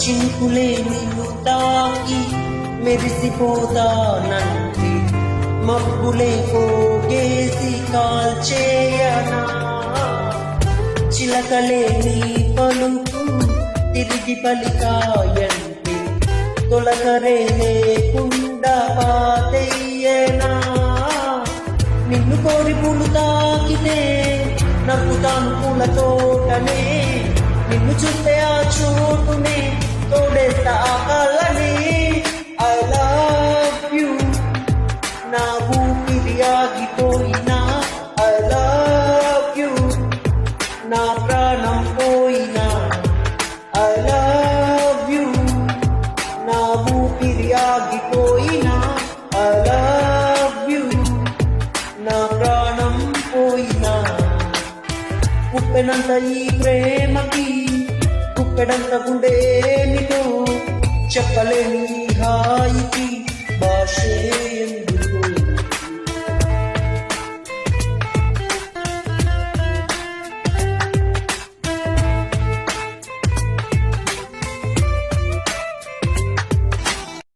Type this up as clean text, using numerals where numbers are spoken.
చినుకులే నిన్ను తాకి మెరిసిపోతానంటే మబ్బులే పోగేసి కాల్చేయనా చిలకలే నీ పలుకు తిరిగి పలికాయంటే తొలకరే లేకుండా పాతయ్యనా నిన్ను కోరి పూలు తాకితే నవ్వుతాను పూల తోటనే నిన్ను చూస్తే ఆ చోటునే తోడేస్తా ఆ కళ్ళని ఐ లవ్ యూ నా ఊపిరి ఆగిపోయినా ఐ లవ్ యూ నా ప్రాణం పోయినా ఐ లవ్ యూ నా ఊపిరి ఆగిపోయినా ఐ లవ్ యూ నా ప్రాణం పోయినా ఉప్పెనంత ఈ ప్రేమకి ఉప్పెడంత గుండేమిటో చెప్పలేని హాయికి